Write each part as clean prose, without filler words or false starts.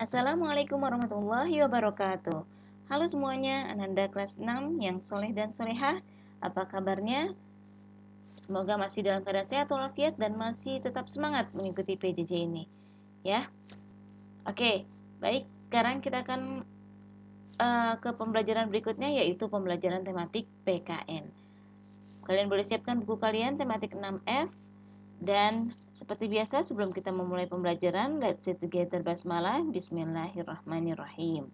Assalamualaikum warahmatullahi wabarakatuh. Halo semuanya, Ananda kelas 6 yang soleh dan solehah. Apa kabarnya? Semoga masih dalam keadaan sehat walafiat dan masih tetap semangat mengikuti PJJ ini. Ya, oke, baik. Sekarang kita akan ke pembelajaran berikutnya, yaitu pembelajaran tematik PKN. Kalian boleh siapkan buku kalian tematik 6F. Dan seperti biasa sebelum kita memulai pembelajaran, let's say together basmalah. Bismillahirrahmanirrahim.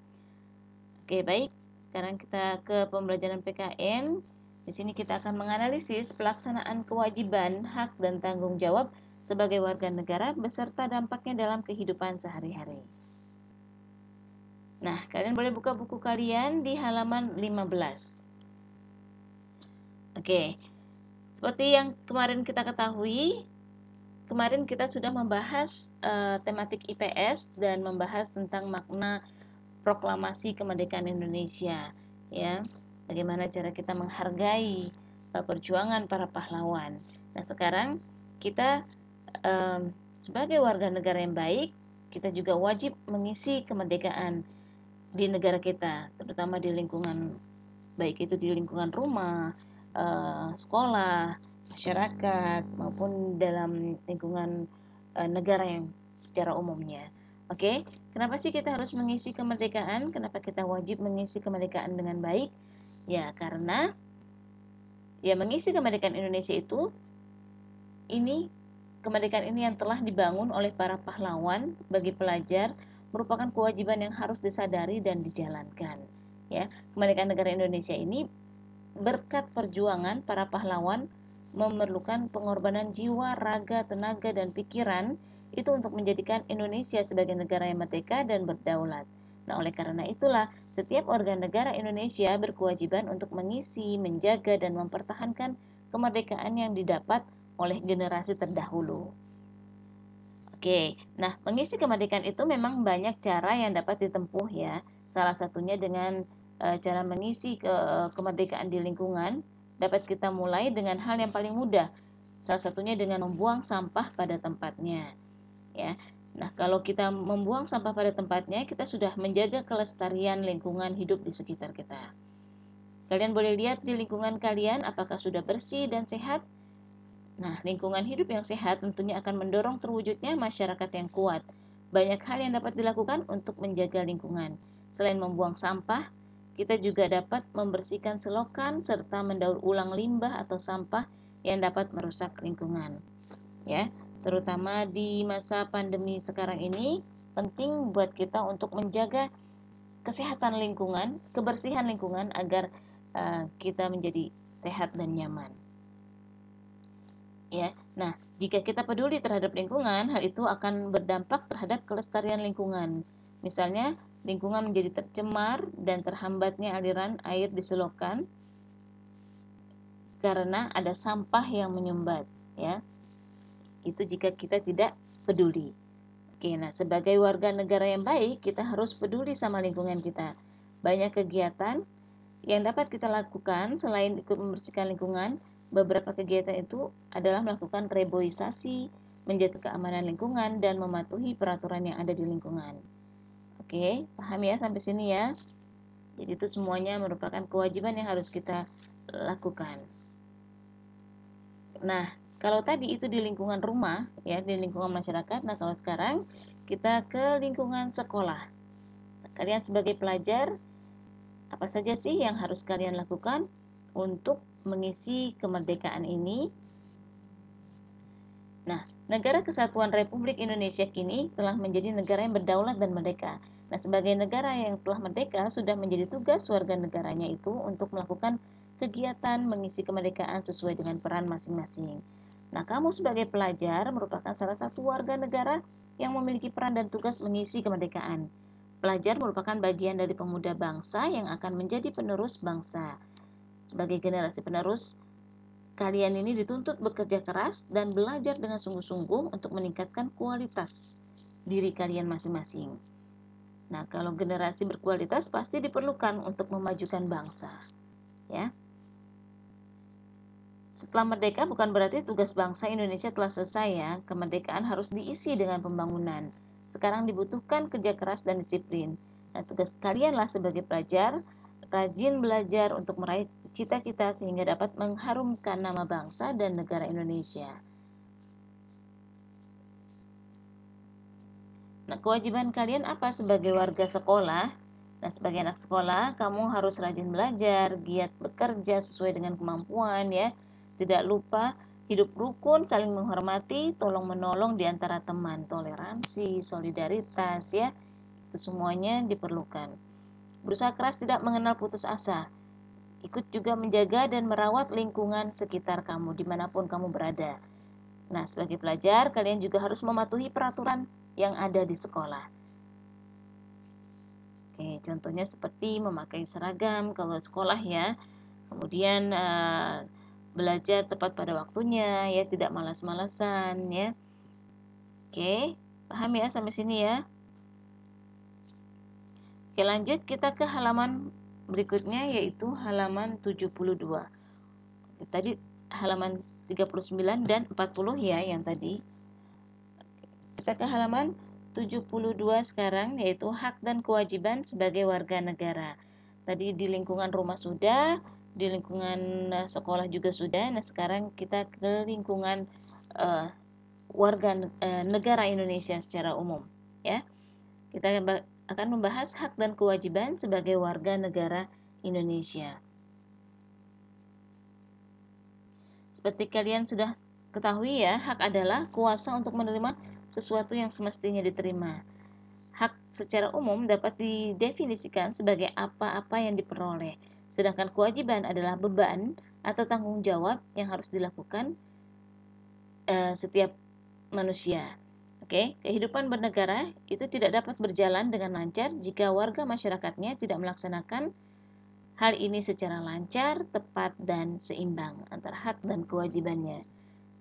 Oke, baik. Sekarang kita ke pembelajaran PKN. Di sini kita akan menganalisis pelaksanaan kewajiban, hak, dan tanggung jawab sebagai warga negara beserta dampaknya dalam kehidupan sehari-hari. Nah, kalian boleh buka buku kalian di halaman 15. Oke, seperti yang kemarin kita ketahui, kemarin kita sudah membahas tematik IPS dan membahas tentang makna proklamasi kemerdekaan Indonesia, ya. Bagaimana cara kita menghargai perjuangan para pahlawan. Nah, sekarang kita sebagai warga negara yang baik, kita juga wajib mengisi kemerdekaan di negara kita, terutama di lingkungan, baik itu di lingkungan rumah, sekolah, masyarakat, maupun dalam lingkungan negara yang secara umumnya. Oke, kenapa sih kita harus mengisi kemerdekaan? Kenapa kita wajib mengisi kemerdekaan dengan baik? Ya, karena mengisi kemerdekaan Indonesia itu, kemerdekaan ini yang telah dibangun oleh para pahlawan bagi pelajar merupakan kewajiban yang harus disadari dan dijalankan. Ya, kemerdekaan negara Indonesia ini berkat perjuangan para pahlawan memerlukan pengorbanan jiwa, raga, tenaga, dan pikiran itu untuk menjadikan Indonesia sebagai negara yang merdeka dan berdaulat. Nah, oleh karena itulah setiap warga negara Indonesia berkewajiban untuk mengisi, menjaga, dan mempertahankan kemerdekaan yang didapat oleh generasi terdahulu. Oke, nah mengisi kemerdekaan itu memang banyak cara yang dapat ditempuh ya. Salah satunya dengan cara mengisi kemerdekaan di lingkungan dapat kita mulai dengan hal yang paling mudah. Salah satunya dengan membuang sampah pada tempatnya, ya. Nah, kalau kita membuang sampah pada tempatnya, kita sudah menjaga kelestarian lingkungan hidup di sekitar kita. Kalian boleh lihat di lingkungan kalian apakah sudah bersih dan sehat. Nah, lingkungan hidup yang sehat tentunya akan mendorong terwujudnya masyarakat yang kuat. Banyak hal yang dapat dilakukan untuk menjaga lingkungan. Selain membuang sampah, kita juga dapat membersihkan selokan serta mendaur ulang limbah atau sampah yang dapat merusak lingkungan. Ya, terutama di masa pandemi sekarang ini, penting buat kita untuk menjaga kesehatan lingkungan, kebersihan lingkungan agar kita menjadi sehat dan nyaman. Ya, nah jika kita peduli terhadap lingkungan, hal itu akan berdampak terhadap kelestarian lingkungan. Misalnya, lingkungan menjadi tercemar dan terhambatnya aliran air di selokan karena ada sampah yang menyumbat, ya. Itu jika kita tidak peduli. Oke, nah sebagai warga negara yang baik, kita harus peduli sama lingkungan kita. Banyak kegiatan yang dapat kita lakukan selain ikut membersihkan lingkungan. Beberapa kegiatan itu adalah melakukan reboisasi, menjaga keamanan lingkungan, dan mematuhi peraturan yang ada di lingkungan. Oke, paham ya sampai sini ya? Jadi itu semuanya merupakan kewajiban yang harus kita lakukan. Nah, kalau tadi itu di lingkungan rumah, ya, di lingkungan masyarakat. Nah, kalau sekarang kita ke lingkungan sekolah. Kalian sebagai pelajar, apa saja sih yang harus kalian lakukan untuk mengisi kemerdekaan ini? Nah, Negara Kesatuan Republik Indonesia kini telah menjadi negara yang berdaulat dan merdeka. Nah, sebagai negara yang telah merdeka, sudah menjadi tugas warga negaranya itu untuk melakukan kegiatan mengisi kemerdekaan sesuai dengan peran masing-masing. Nah, kamu sebagai pelajar merupakan salah satu warga negara yang memiliki peran dan tugas mengisi kemerdekaan. Pelajar merupakan bagian dari pemuda bangsa yang akan menjadi penerus bangsa. Sebagai generasi penerus, kalian ini dituntut bekerja keras dan belajar dengan sungguh-sungguh untuk meningkatkan kualitas diri kalian masing-masing. Nah, kalau generasi berkualitas pasti diperlukan untuk memajukan bangsa, ya. Setelah merdeka bukan berarti tugas bangsa Indonesia telah selesai ya. Kemerdekaan harus diisi dengan pembangunan. Sekarang dibutuhkan kerja keras dan disiplin. Nah, tugas kalianlah sebagai pelajar, rajin belajar untuk meraih cita-cita sehingga dapat mengharumkan nama bangsa dan negara Indonesia. Nah, kewajiban kalian apa sebagai warga sekolah? Nah, sebagai anak sekolah, kamu harus rajin belajar, giat bekerja sesuai dengan kemampuan ya. Tidak lupa hidup rukun, saling menghormati, tolong-menolong di antara teman, toleransi, solidaritas ya. Itu semuanya diperlukan. Berusaha keras, tidak mengenal putus asa. Ikut juga menjaga dan merawat lingkungan sekitar kamu dimanapun kamu berada. Nah, sebagai pelajar, kalian juga harus mematuhi peraturan yang ada di sekolah. Oke, contohnya seperti memakai seragam kalau sekolah ya. Kemudian belajar tepat pada waktunya ya, tidak malas-malasan ya. Oke, paham ya sampai sini ya. Oke, lanjut kita ke halaman berikutnya yaitu halaman 72. Tadi halaman 39 dan 40 ya yang tadi. Kita ke halaman 72 sekarang yaitu hak dan kewajiban sebagai warga negara. Tadi di lingkungan rumah sudah, di lingkungan sekolah juga sudah. Nah, sekarang kita ke lingkungan warga negara Indonesia secara umum ya. Kita akan membahas hak dan kewajiban sebagai warga negara Indonesia. Seperti kalian sudah ketahui ya, hak adalah kuasa untuk menerima sesuatu yang semestinya diterima. Hak secara umum dapat didefinisikan sebagai apa-apa yang diperoleh, sedangkan kewajiban adalah beban atau tanggung jawab yang harus dilakukan setiap manusia. Oke, kehidupan bernegara itu tidak dapat berjalan dengan lancar jika warga masyarakatnya tidak melaksanakan hal ini secara lancar, tepat, dan seimbang antara hak dan kewajibannya.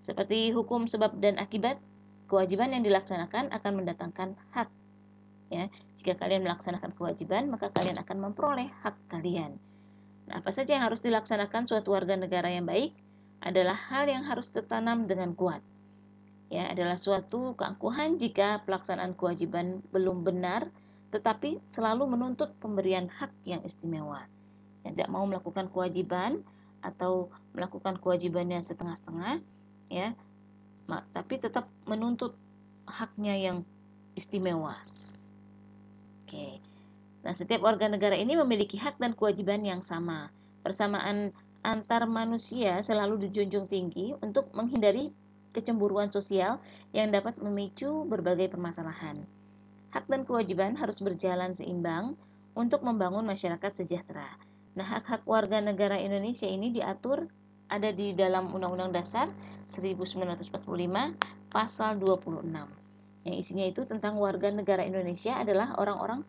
Seperti hukum sebab dan akibat, kewajiban yang dilaksanakan akan mendatangkan hak. Ya, jika kalian melaksanakan kewajiban, maka kalian akan memperoleh hak kalian. Nah, apa saja yang harus dilaksanakan suatu warga negara yang baik adalah hal yang harus tertanam dengan kuat. Ya, adalah suatu keangkuhan jika pelaksanaan kewajiban belum benar, tetapi selalu menuntut pemberian hak yang istimewa. Yang tidak mau melakukan kewajiban atau melakukan kewajibannya setengah-setengah, ya, tapi tetap menuntut haknya yang istimewa. Oke. Nah, setiap warga negara ini memiliki hak dan kewajiban yang sama. Persamaan antar manusia selalu dijunjung tinggi untuk menghindari kecemburuan sosial yang dapat memicu berbagai permasalahan. Hak dan kewajiban harus berjalan seimbang untuk membangun masyarakat sejahtera. Nah, hak-hak warga negara Indonesia ini diatur ada di dalam Undang-Undang Dasar 1945 pasal 26. Yang isinya itu tentang warga negara Indonesia adalah orang-orang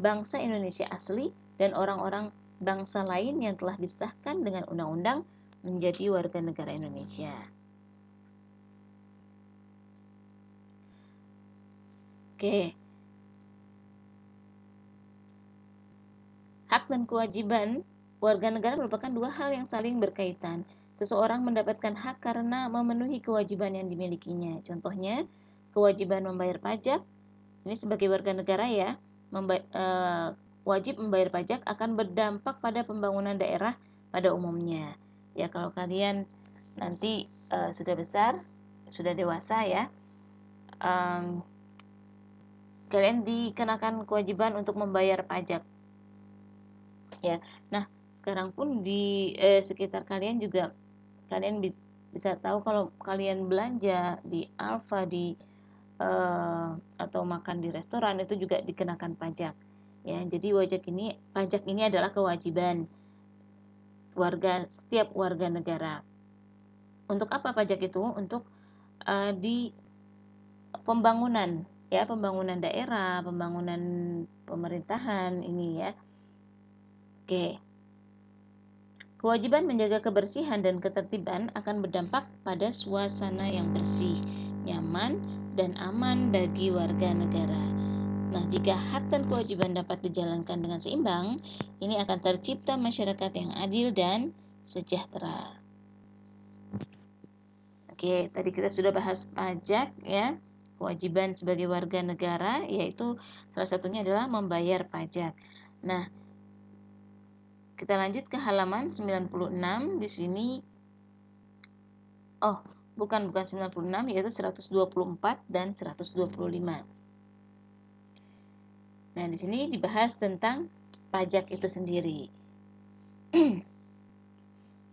bangsa Indonesia asli dan orang-orang bangsa lain yang telah disahkan dengan undang-undang menjadi warga negara Indonesia. Oke. Hak dan kewajiban warga negara merupakan dua hal yang saling berkaitan. Seseorang mendapatkan hak karena memenuhi kewajiban yang dimilikinya. Contohnya, kewajiban membayar pajak. Ini sebagai warga negara ya, wajib membayar pajak akan berdampak pada pembangunan daerah pada umumnya. Ya, kalau kalian nanti sudah besar, sudah dewasa ya, kalian dikenakan kewajiban untuk membayar pajak ya. Nah, sekarang pun di sekitar kalian juga kalian bisa tahu kalau kalian belanja di Alfa atau makan di restoran itu juga dikenakan pajak ya. Jadi pajak ini adalah kewajiban setiap warga negara. Untuk apa pajak itu? Untuk di pembangunan ya, pembangunan daerah, pembangunan pemerintahan ini ya. Oke. Kewajiban menjaga kebersihan dan ketertiban akan berdampak pada suasana yang bersih, nyaman, dan aman bagi warga negara. Nah, jika hak dan kewajiban dapat dijalankan dengan seimbang, ini akan tercipta masyarakat yang adil dan sejahtera. Oke, tadi kita sudah bahas pajak ya. kewajiban sebagai warga negara, yaitu salah satunya adalah membayar pajak. Nah, kita lanjut ke halaman 96. Di sini bukan 96, yaitu 124 dan 125. Nah, di sini dibahas tentang pajak itu sendiri.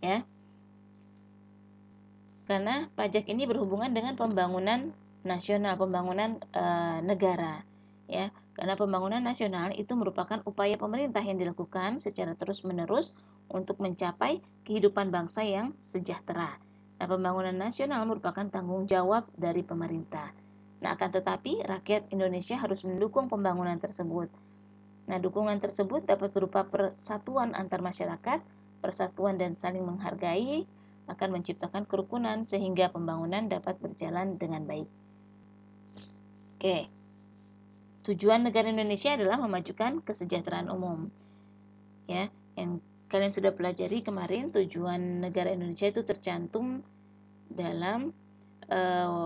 Ya. Karena pajak ini berhubungan dengan pembangunan nasional, pembangunan negara, ya. Karena pembangunan nasional itu merupakan upaya pemerintah yang dilakukan secara terus-menerus untuk mencapai kehidupan bangsa yang sejahtera. Nah, pembangunan nasional merupakan tanggung jawab dari pemerintah. Nah, akan tetapi rakyat Indonesia harus mendukung pembangunan tersebut. Nah, dukungan tersebut dapat berupa persatuan antar masyarakat, persatuan dan saling menghargai, akan menciptakan kerukunan sehingga pembangunan dapat berjalan dengan baik. Oke. Tujuan negara Indonesia adalah memajukan kesejahteraan umum. Ya, yang kalian sudah pelajari kemarin, tujuan negara Indonesia itu tercantum dalam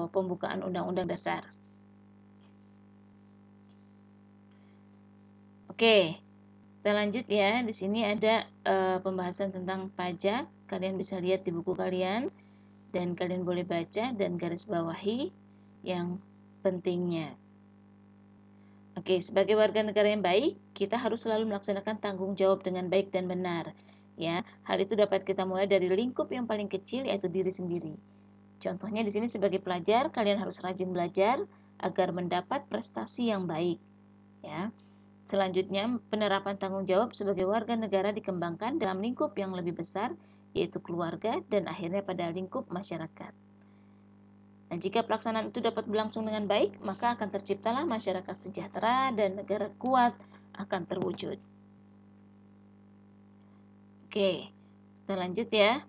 pembukaan Undang-Undang Dasar. Oke. Kita lanjut ya. Di sini ada pembahasan tentang pajak. Kalian bisa lihat di buku kalian dan kalian boleh baca dan garis bawahi yang pentingnya. Oke, sebagai warga negara yang baik, kita harus selalu melaksanakan tanggung jawab dengan baik dan benar. Ya, hal itu dapat kita mulai dari lingkup yang paling kecil, yaitu diri sendiri. Contohnya di sini sebagai pelajar, kalian harus rajin belajar agar mendapat prestasi yang baik. Ya. Selanjutnya, penerapan tanggung jawab sebagai warga negara dikembangkan dalam lingkup yang lebih besar, yaitu keluarga, dan akhirnya pada lingkup masyarakat. Nah, jika pelaksanaan itu dapat berlangsung dengan baik, maka akan terciptalah masyarakat sejahtera dan negara kuat akan terwujud. Oke, kita lanjut ya.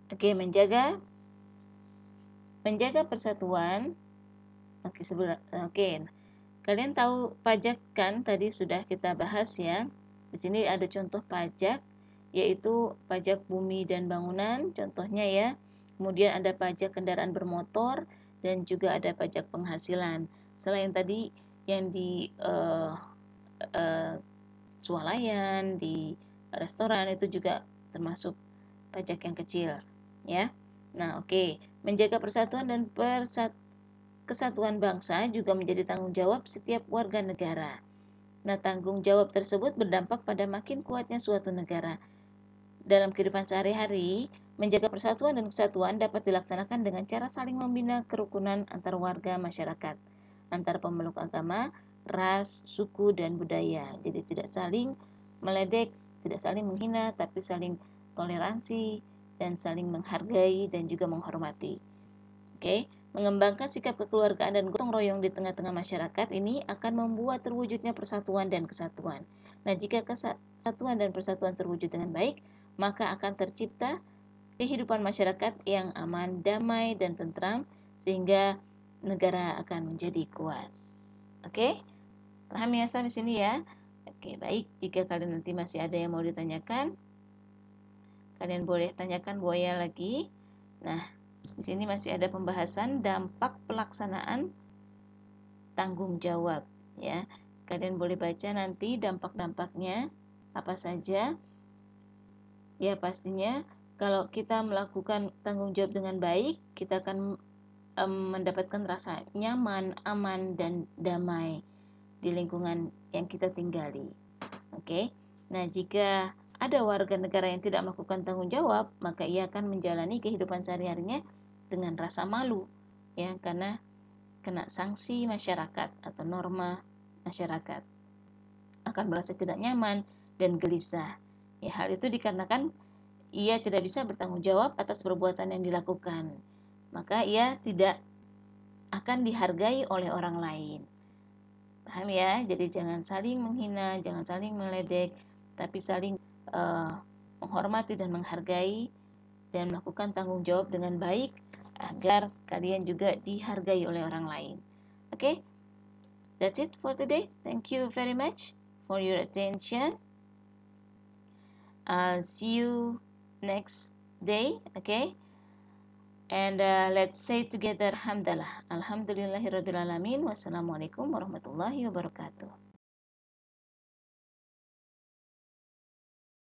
Oke, menjaga persatuan. Oke, kalian tahu pajak kan? Tadi sudah kita bahas ya. Di sini ada contoh pajak, yaitu pajak bumi dan bangunan, contohnya ya. Kemudian ada pajak kendaraan bermotor dan juga ada pajak penghasilan. Selain tadi yang di swalayan, di restoran itu juga termasuk pajak yang kecil, ya. Nah, oke. Menjaga persatuan dan kesatuan bangsa juga menjadi tanggung jawab setiap warga negara. Nah, tanggung jawab tersebut berdampak pada makin kuatnya suatu negara. Dalam kehidupan sehari-hari, menjaga persatuan dan kesatuan dapat dilaksanakan dengan cara saling membina kerukunan antar warga masyarakat, antar pemeluk agama, ras, suku, dan budaya. Jadi tidak saling meledek, tidak saling menghina, tapi saling toleransi dan saling menghargai dan juga menghormati. Oke, mengembangkan sikap kekeluargaan dan gotong royong di tengah-tengah masyarakat ini akan membuat terwujudnya persatuan dan kesatuan. Nah, jika kesatuan dan persatuan terwujud dengan baik, maka akan tercipta kehidupan masyarakat yang aman, damai, dan tentram, sehingga negara akan menjadi kuat. Oke, paham ya sampai sini ya? Oke, baik. Jika kalian nanti masih ada yang mau ditanyakan, kalian boleh tanyakan Buaya lagi. Nah, di sini masih ada pembahasan dampak pelaksanaan tanggung jawab ya. Kalian boleh baca nanti dampak-dampaknya apa saja. Ya, pastinya kalau kita melakukan tanggung jawab dengan baik, kita akan mendapatkan rasa nyaman, aman, dan damai di lingkungan yang kita tinggali. Oke. Nah, jika ada warga negara yang tidak melakukan tanggung jawab, maka ia akan menjalani kehidupan sehari-harinya dengan rasa malu, ya, karena kena sanksi masyarakat atau norma masyarakat, akan merasa tidak nyaman dan gelisah. Ya, hal itu dikarenakan ia tidak bisa bertanggung jawab atas perbuatan yang dilakukan, maka ia tidak akan dihargai oleh orang lain. Paham ya? Jadi jangan saling menghina, jangan saling meledek, tapi saling menghormati dan menghargai dan melakukan tanggung jawab dengan baik agar kalian juga dihargai oleh orang lain. Okay? That's it for today. Thank you very much for your attention. See you next day. Okay, and let's say together, Alhamdulillah, Alhamdulillahirabbil alamin. Wassalamualaikum warahmatullahi wabarakatuh.